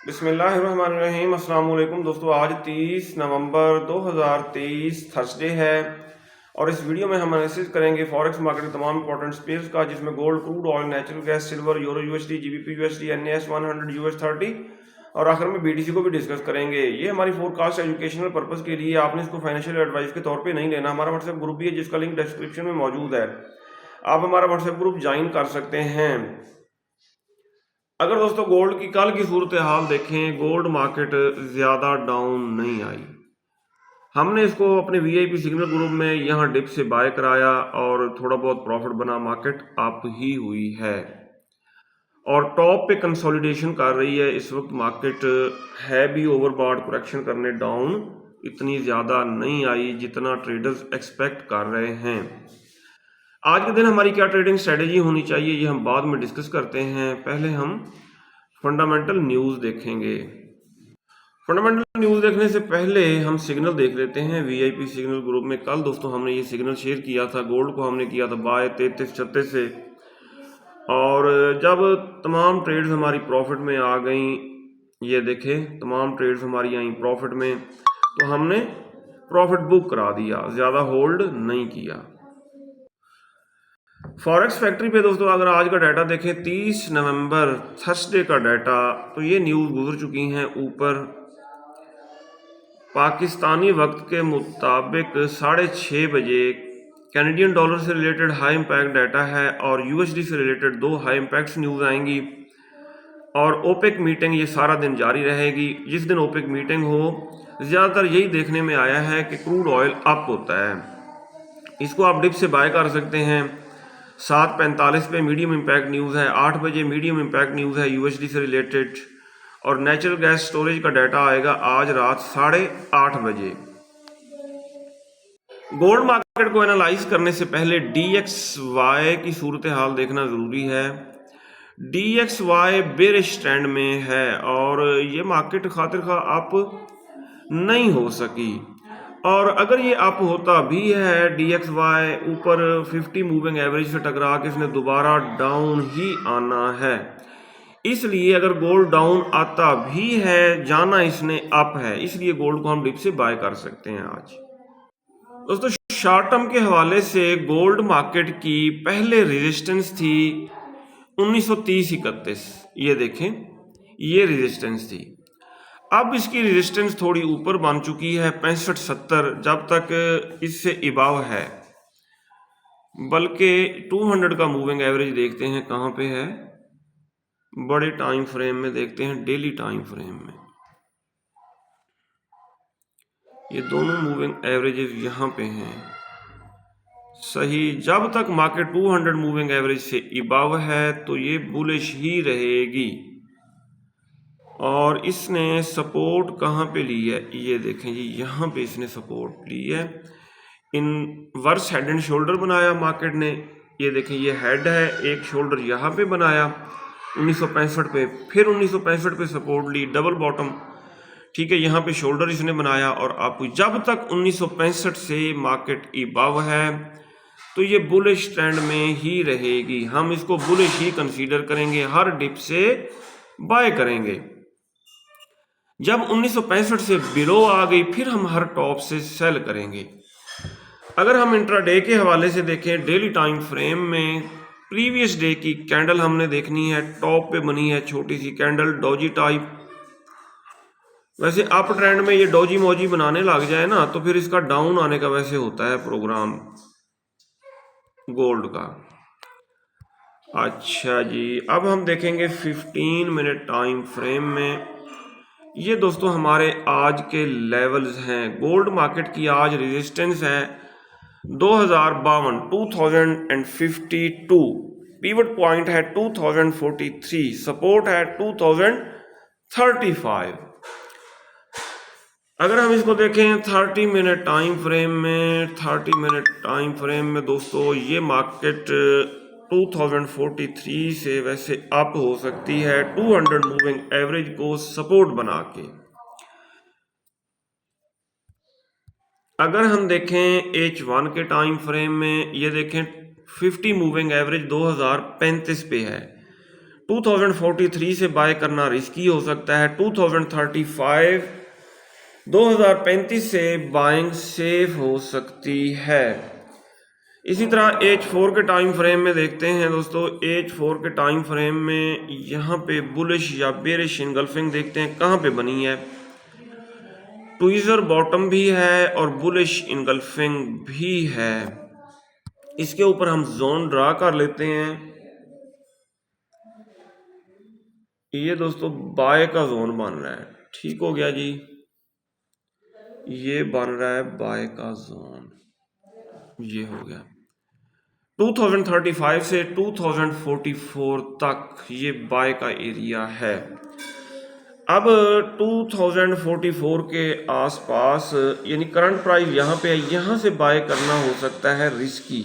बिस्मिल्लाहिर्रहमानिर्रहीम। अस्सलाम वालेकुम दोस्तों, आज 30 नवंबर 2023 थर्सडे है और इस वीडियो में हम एनालिसिस करेंगे फॉरेक्स मार्केट के तमाम इंपॉर्टेंट स्पेयर्स का, जिसमें gold, crude oil, natural gas, silver, euro USD, GBP USD, NS 100 US 30 और आखिर में बीटीसी को भी डिस्कस करेंगे। ये हमारी फोरकास्ट एजुकेशनल पर्पस के लिए, आपने इसको फाइनेंशियल एडवाइस के तौर पे नहीं लेना। हमारा व्हाट्सएप ग्रुप भी है जिसका लिंक डिस्क्रिप्शन में मौजूद है, आप हमारा व्हाट्सएप ग्रुप ज्वाइन कर सकते हैं। अगर दोस्तों गोल्ड की कल की सूरत हाल देखें, गोल्ड मार्केट ज़्यादा डाउन नहीं आई। हमने इसको अपने वीआईपी सिग्नल ग्रुप में यहाँ डिप से बाय कराया और थोड़ा बहुत प्रॉफिट बना, मार्केट अप ही हुई है और टॉप पे कंसोलिडेशन कर रही है इस वक्त। मार्केट है भी ओवरबॉट करेक्शन करने, डाउन इतनी ज़्यादा नहीं आई जितना ट्रेडर्स एक्सपेक्ट कर रहे हैं। आज के दिन हमारी क्या ट्रेडिंग स्ट्रेटेजी होनी चाहिए, ये हम बाद में डिस्कस करते हैं। पहले हम फंडामेंटल न्यूज़ देखेंगे। फंडामेंटल न्यूज़ देखने से पहले हम सिग्नल देख लेते हैं वीआईपी सिग्नल ग्रुप में। कल दोस्तों हमने ये सिग्नल शेयर किया था, गोल्ड को हमने किया था बाय 33-36 से, और जब तमाम ट्रेड्स हमारी प्रॉफिट में आ गई, ये देखें तमाम ट्रेड्स हमारी आई प्रॉफिट में, तो हमने प्रॉफिट बुक करा दिया, ज़्यादा होल्ड नहीं किया। फॉरेक्स फैक्ट्री पे दोस्तों अगर आज का डाटा देखें, 30 नवंबर थर्सडे का डाटा, तो ये न्यूज़ गुजर चुकी हैं ऊपर। पाकिस्तानी वक्त के मुताबिक 6:30 बजे कैनेडियन डॉलर से रिलेटेड हाई इम्पैक्ट डाटा है और यूएसडी से रिलेटेड 2 हाई इम्पैक्ट न्यूज़ आएंगी और ओपेक मीटिंग ये सारा दिन जारी रहेगी। जिस दिन ओपेक मीटिंग हो, ज़्यादातर यही देखने में आया है कि क्रूड ऑयल अप होता है। इसको आप डिप से बाय कर सकते हैं। 7:45 पे मीडियम इम्पैक्ट न्यूज़ है, 8 बजे मीडियम इम्पैक्ट न्यूज़ है यूएसडी से रिलेटेड, और नेचुरल गैस स्टोरेज का डाटा आएगा आज रात 8:30 बजे। गोल्ड मार्केट को एनालाइज करने से पहले DXY की सूरत हाल देखना ज़रूरी है। DXY बेरिश ट्रेंड में है और ये मार्केट खातिर खा अप नहीं हो सकी, और अगर ये अप होता भी है, DXY ऊपर 50 मूविंग एवरेज से टकरा के इसने दोबारा डाउन ही आना है। इसलिए अगर गोल्ड डाउन आता भी है, जाना इसने अप है, इसलिए गोल्ड को हम डिप से बाय कर सकते हैं आज। दोस्तों शॉर्ट टर्म के हवाले से गोल्ड मार्केट की पहले रेजिस्टेंस थी 1930-31, ये देखें ये रेजिस्टेंस थी। अब इसकी रेजिस्टेंस थोड़ी ऊपर बन चुकी है 65-70, जब तक इससे इबाव है। बल्कि 200 का मूविंग एवरेज देखते हैं कहाँ पे है, बड़े टाइम फ्रेम में देखते हैं, डेली टाइम फ्रेम में। ये दोनों मूविंग एवरेजेस यहाँ पे हैं सही। जब तक मार्केट 200 मूविंग एवरेज से इबाव है तो ये बुलिश ही रहेगी। और इसने सपोर्ट कहाँ पे ली है, ये देखें जी, यहाँ पे इसने सपोर्ट ली है। इनवर्स हेड एंड शोल्डर बनाया मार्केट ने, ये देखें ये हेड है, एक शोल्डर यहाँ पे बनाया 1965 पे, फिर 1965 पे सपोर्ट ली, डबल बॉटम, ठीक है, यहाँ पे शोल्डर इसने बनाया। और आप जब तक 1965 से मार्केट इबाव है तो ये बुलिश ट्रेंड में ही रहेगी। हम इसको बुलिश ही कंसीडर करेंगे, हर डिप से बाय करेंगे। जब 1965 से बिलो आ गई, फिर हम हर टॉप से सेल करेंगे। अगर हम इंट्राडे के हवाले से देखें, डेली टाइम फ्रेम में प्रीवियस डे की कैंडल हमने देखनी है, टॉप पे बनी है छोटी सी कैंडल, डोजी टाइप। वैसे अप ट्रेंड में ये डोजी मोजी बनाने लग जाए ना, तो फिर इसका डाउन आने का वैसे होता है प्रोग्राम गोल्ड का। अच्छा जी, अब हम देखेंगे 15 मिनट टाइम फ्रेम में। ये दोस्तों हमारे आज के लेवल्स हैं। गोल्ड मार्केट की आज रेजिस्टेंस है 2052, पीवट पॉइंट है 2043, सपोर्ट है 2035। अगर हम इसको देखें 30 मिनट टाइम फ्रेम में, 30 मिनट टाइम फ्रेम में दोस्तों ये मार्केट 2043 से वैसे अप हो सकती है 200 मूविंग एवरेज को सपोर्ट बना के। अगर हम देखें H1 के टाइम फ्रेम में, ये देखें 50 मूविंग एवरेज 2035 पे है, 2043 से बाय करना रिस्की हो सकता है। 2035 2035 से बाइंग सेफ हो सकती है। इसी तरह H4 के टाइम फ्रेम में देखते हैं दोस्तों। H4 के टाइम फ्रेम में यहाँ पे बुलिश या बेरिश इनगल्फिंग देखते हैं कहाँ पे बनी है। ट्वीजर बॉटम भी है और बुलिश इनगल्फिंग भी है। इसके ऊपर हम जोन ड्रा कर लेते हैं। ये दोस्तों बाय का जोन बन रहा है, ठीक हो गया जी। ये बन रहा है बाय का जोन, ये हो गया। 2035 से 2044 तक ये बाय का एरिया है। अब 2044 के आसपास यानी करंट प्राइस यहाँ पे है, यहाँ से बाय करना हो सकता है रिस्की।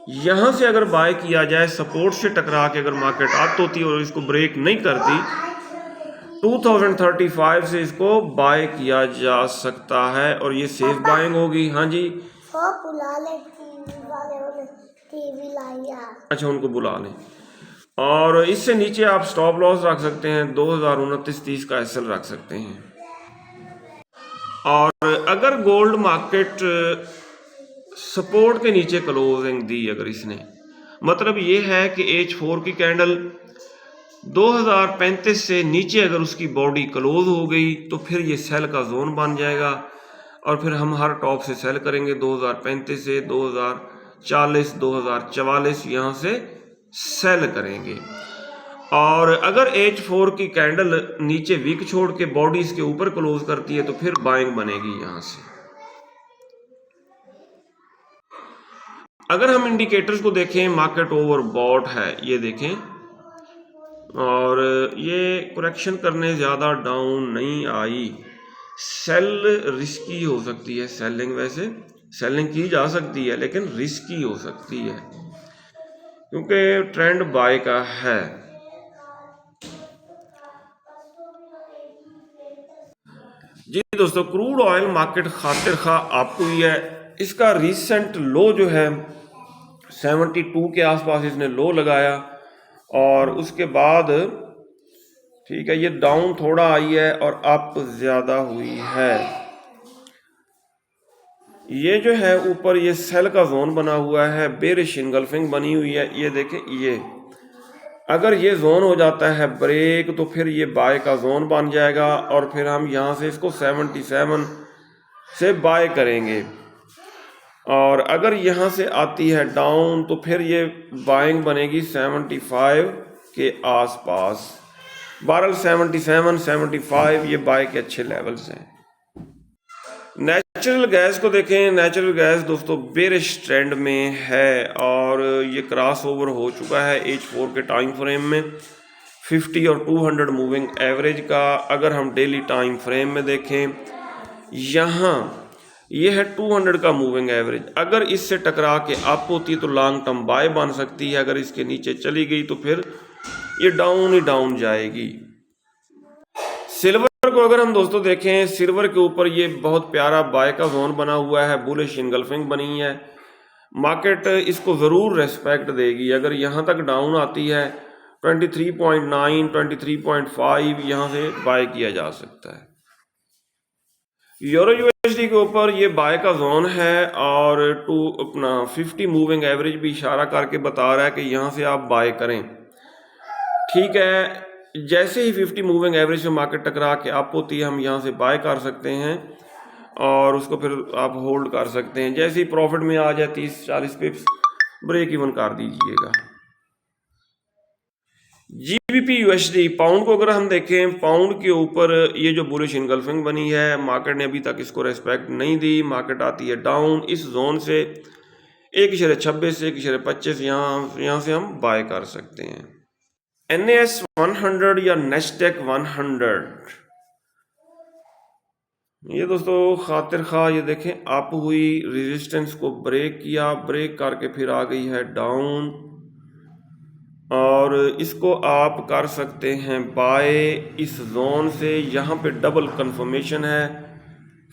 यहाँ से अगर बाय किया जाए सपोर्ट से टकरा के अगर मार्केट आत होती और इसको ब्रेक नहीं करती, 2035 से इसको बाय किया जा सकता है और ये सेफ बाइंग होगी। हाँ जी, अच्छा उनको बुला लें। और इससे नीचे आप स्टॉप लॉस रख सकते हैं, 2029-30 का एसएल रख सकते हैं। और अगर गोल्ड मार्केट सपोर्ट के नीचे क्लोजिंग दी अगर इसने, मतलब ये है कि H4 की कैंडल 2035 से नीचे अगर उसकी बॉडी क्लोज हो गई तो फिर ये सेल का जोन बन जाएगा और फिर हम हर टॉप से सेल करेंगे 2035 से 2040 2044 यहाँ से सेल करेंगे। और अगर H4 की कैंडल नीचे वीक छोड़ के बॉडी इसके ऊपर क्लोज करती है तो फिर बाइंग बनेगी यहाँ से। अगर हम इंडिकेटर्स को देखें, मार्केट ओवरबॉट है, ये देखें, और ये करेक्शन करने ज़्यादा डाउन नहीं आई। सेल रिस्की हो सकती है, सेलिंग वैसे सेलिंग की जा सकती है लेकिन रिस्की हो सकती है क्योंकि ट्रेंड बाय का है। जी दोस्तों, क्रूड ऑयल मार्केट खातिर खा अप हुई है। इसका रीसेंट लो जो है 72 के आसपास इसने लो लगाया और उसके बाद ठीक है ये डाउन थोड़ा आई है और अप ज़्यादा हुई है। ये जो है ऊपर ये सेल का जोन बना हुआ है, बेरिश इनगल्फिंग बनी हुई है। ये देखें, ये अगर ये जोन हो जाता है ब्रेक तो फिर ये बाय का जोन बन जाएगा और फिर हम यहाँ से इसको 77 से बाय करेंगे। और अगर यहाँ से आती है डाउन तो फिर ये बाइंग बनेगी 75 के आसपास। बहरहाल 77 75 ये बाय के अच्छे लेवल्स हैं। नेचुरल गैस को देखें। नेचुरल गैस दोस्तों बेरिश ट्रेंड में है और ये क्रॉस ओवर हो चुका है H4 के टाइम फ्रेम में 50 और 200 मूविंग एवरेज का। अगर हम डेली टाइम फ्रेम में देखें, यहाँ ये है 200 का मूविंग एवरेज। अगर इससे टकरा के अप होती है तो लॉन्ग टर्म बाय बन सकती है। अगर इसके नीचे चली गई तो फिर ये डाउन ही डाउन जाएगी। सिल्वर को अगर हम दोस्तों देखें, सिल्वर के ऊपर ये बहुत प्यारा बाय का जोन बना हुआ है, बुलिश इनगल्फिंग बनी है। मार्केट इसको ज़रूर रेस्पेक्ट देगी। अगर यहाँ तक डाउन आती है 23.9 23.5 यहाँ से बाय किया जा सकता है। यूरो यूएसडी के ऊपर ये बाय का जोन है और अपना 50 मूविंग एवरेज भी इशारा करके बता रहा है कि यहाँ से आप बाय करें। ठीक है, जैसे ही 50 मूविंग एवरेज से मार्केट टकरा के अप होती है हम यहाँ से बाय कर सकते हैं और उसको फिर आप होल्ड कर सकते हैं। जैसे ही प्रॉफिट में आ जाए 30-40 पिप्स ब्रेक इवन कर दीजिएगा। जीबीपी यूएसडी पाउंड को अगर हम देखें, पाउंड के ऊपर ये जो बुलिश इनगल्फिंग बनी है, मार्केट ने अभी तक इसको रेस्पेक्ट नहीं दी। मार्केट आती है डाउन इस जोन से 1.26 से 1.25 यहाँ से हम बाय कर सकते हैं। NAS 100 या नेस्डेक 100 ये दोस्तों खातिर खा ये देखें अप हुई, रेजिस्टेंस को ब्रेक किया, ब्रेक करके फिर आ गई है डाउन और इसको आप कर सकते हैं बाय इस जोन से। यहाँ पे डबल कंफर्मेशन है,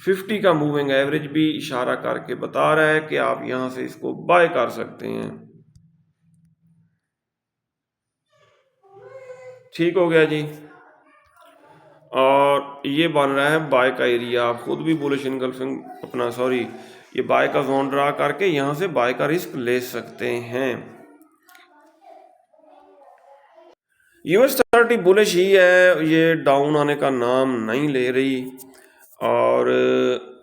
50 का मूविंग एवरेज भी इशारा करके बता रहा है कि आप यहाँ से इसको बाय कर सकते हैं। ठीक हो गया जी। और ये बन रहा है बाय का एरिया, आप खुद भी बुलिश इनगल्फिंग अपना ये बाय का जोन ड्रा करके यहाँ से बाय का रिस्क ले सकते हैं। यूएस 30 बुलिश ही है, ये डाउन आने का नाम नहीं ले रही और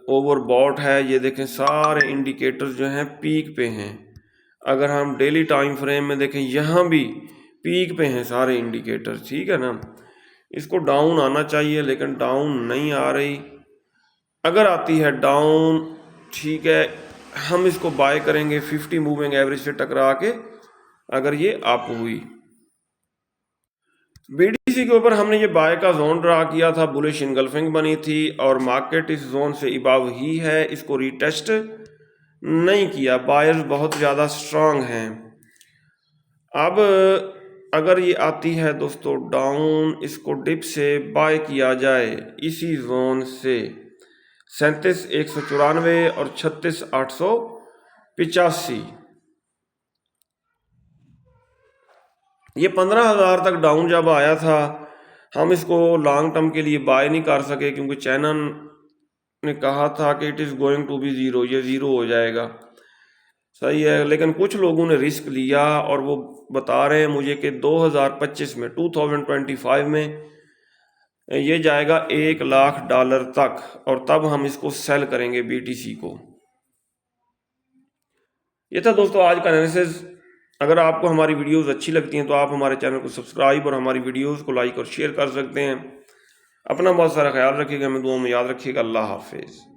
ओवरबॉट है। ये देखें सारे इंडिकेटर्स जो हैं पीक पे हैं। अगर हम डेली टाइम फ्रेम में देखें यहाँ भी पीक पे हैं सारे इंडिकेटर, ठीक है ना। इसको डाउन आना चाहिए लेकिन डाउन नहीं आ रही। अगर आती है डाउन, ठीक है, हम इसको बाय करेंगे 50 मूविंग एवरेज से टकरा के अगर ये अप हुई। बीडीसी के ऊपर हमने ये बाय का जोन ड्रा किया था, बुलिश इनगल्फिंग बनी थी और मार्केट इस जोन से इबाव ही है, इसको रीटेस्ट नहीं किया। बायर्स बहुत ज़्यादा स्ट्रांग हैं। अब अगर ये आती है दोस्तों डाउन, इसको डिप से बाय किया जाए इसी जोन से 37,194 और 36,885। ये 15,000 तक डाउन जब आया था, हम इसको लॉन्ग टर्म के लिए बाय नहीं कर सके क्योंकि चैनल ने कहा था कि it is going to be zero, ये ज़ीरो हो जाएगा। सही है, लेकिन कुछ लोगों ने रिस्क लिया और वो बता रहे हैं मुझे कि 2025 में 2025 में ये जाएगा $1,00,000 तक और तब हम इसको सेल करेंगे बीटीसी को। ये था दोस्तों आज का एनालिसिस। अगर आपको हमारी वीडियोस अच्छी लगती हैं तो आप हमारे चैनल को सब्सक्राइब और हमारी वीडियोस को लाइक और शेयर कर सकते हैं। अपना बहुत सारा ख्याल रखिएगा, हमें दुआ में याद रखिएगा। अल्लाह हाफिज़।